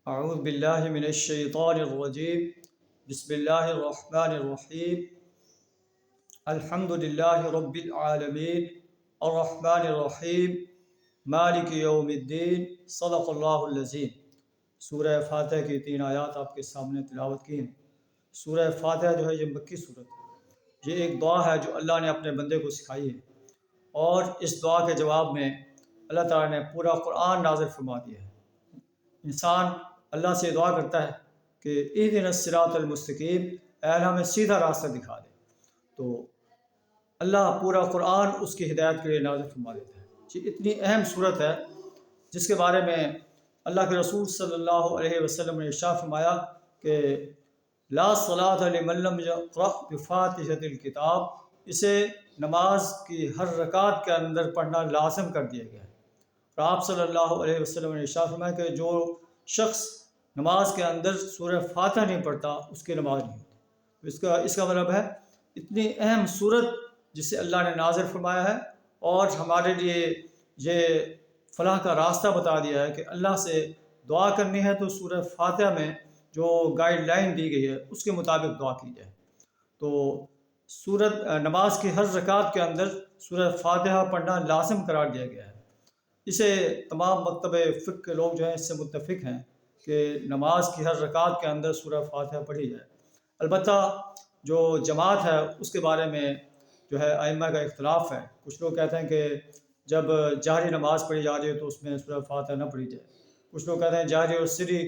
اعوذ باللہ من الشیطان الرجیم بسم اللہ الرحمن الرحیم الحمد للہ رب العالمین الرحمن الرحیم مالک یوم الدین صدق اللہ العظیم۔ سورہ فاتحہ کی 3 آیات آپ کے سامنے تلاوت کی ہیں۔ سورہ فاتحہ جو ہے یہ مکی صورت ہے، یہ ایک دعا ہے جو اللہ نے اپنے بندے کو سکھائی ہے، اور اس دعا کے جواب میں اللہ تعالیٰ نے پورا قرآن نازل فرما دیا ہے۔ انسان اللہ سے دعا کرتا ہے کہ اہدنا الصراط المستقیم، اے اللہ ہمیں سیدھا راستہ دکھا دے، تو اللہ پورا قرآن اس کی ہدایت کے لیے نازل فرما دیتا ہے۔ یہ اتنی اہم صورت ہے جس کے بارے میں اللہ کے رسول صلی اللہ علیہ وسلم نے ارشاد فرمایا کہ لا صلاۃ لمن لم یقرأ بفاتحۃ الکتاب، اسے نماز کی ہر رکعت کے اندر پڑھنا لازم کر دیا گیا ہے۔ اور آپ صلی اللہ علیہ وسلم نے ارشاد فرمایا کہ جو شخص نماز کے اندر سورہ فاتحہ نہیں پڑھتا اس کی نماز نہیں ہوتی۔ اس کا مطلب ہے اتنی اہم صورت جسے اللہ نے نازل فرمایا ہے، اور ہمارے لیے یہ فلاح کا راستہ بتا دیا ہے کہ اللہ سے دعا کرنی ہے تو سورہ فاتحہ میں جو گائیڈ لائن دی گئی ہے اس کے مطابق دعا کی جائے۔ تو نماز کی ہر رکعت کے اندر سورہ فاتحہ پڑھنا لازم قرار دیا گیا ہے۔ اسے تمام مکتب فقہ کے لوگ جو ہیں اس سے متفق ہیں کہ نماز کی ہر رکعت کے اندر سورہ فاتحہ پڑھی جائے۔ البتہ جو جماعت ہے اس کے بارے میں جو ہے ائمہ کا اختلاف ہے۔ کچھ لوگ کہتے ہیں کہ جب جہری نماز پڑھی جا رہی ہے تو اس میں سورہ فاتحہ نہ پڑھی جائے۔ کچھ لوگ کہتے ہیں جہری اور سری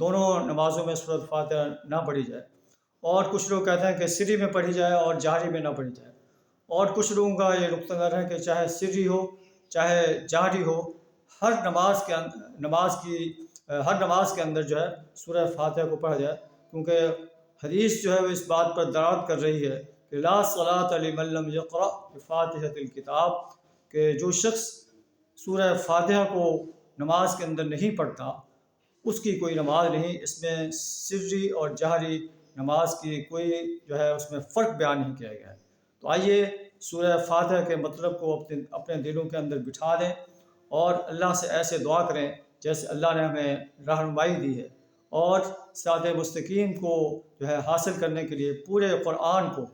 دونوں نمازوں میں سورہ فاتحہ نہ پڑھی جائے، اور کچھ لوگ کہتے ہیں کہ سری میں پڑھی جائے اور جہری میں نہ پڑھی جائے۔ اور کچھ لوگوں کا یہ نقطہ نظر ہے کہ چاہے سری ہو چاہے جہری ہو، ہر نماز کے اندر جو ہے سورہ فاتحہ کو پڑھا جائے، کیونکہ حدیث جو ہے وہ اس بات پر دلالت کر رہی ہے کہ لا صلاۃ لمن لم یقرأ بفاتحۃ الکتاب، کہ جو شخص سورہ فاتحہ کو نماز کے اندر نہیں پڑھتا اس کی کوئی نماز نہیں۔ اس میں سری اور جہری نماز کی کوئی جو ہے اس میں فرق بیان نہیں کیا گیا ہے۔ تو آئیے سورہ فاتحہ کے مطلب کو اپنے دلوں کے اندر بٹھا دیں اور اللہ سے ایسے دعا کریں جیسے اللہ نے ہمیں رہنمائی دی ہے، اور صراط مستقیم کو جو ہے حاصل کرنے کے لیے پورے قرآن کو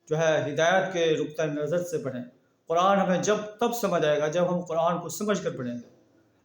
جو ہے ہدایت کے نقطہ نظر سے پڑھیں۔ قرآن ہمیں تب سمجھ آئے گا جب ہم قرآن کو سمجھ کر پڑھیں گے۔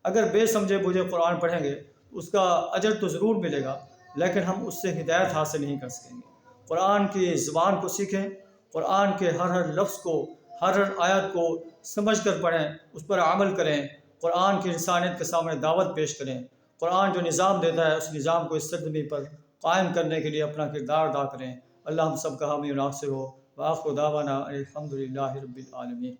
اگر بے سمجھے بوجھے قرآن پڑھیں گے اس کا اجر تو ضرور ملے گا، لیکن ہم اس سے ہدایت حاصل نہیں کر سکیں گے۔ قرآن کی زبان کو سیکھیں، قرآن کے ہر لفظ کو، ہر آیت کو سمجھ کر پڑھیں، اس پر عمل کریں، قرآن کی انسانیت کے سامنے دعوت پیش کریں۔ قرآن جو نظام دیتا ہے اس نظام کو اس سرزمین پر قائم کرنے کے لیے اپنا کردار ادا کریں۔ اللہ ہم سب کا حامی و ناصر ہو۔ وآخر دعوانا الحمد للہ رب العالمین۔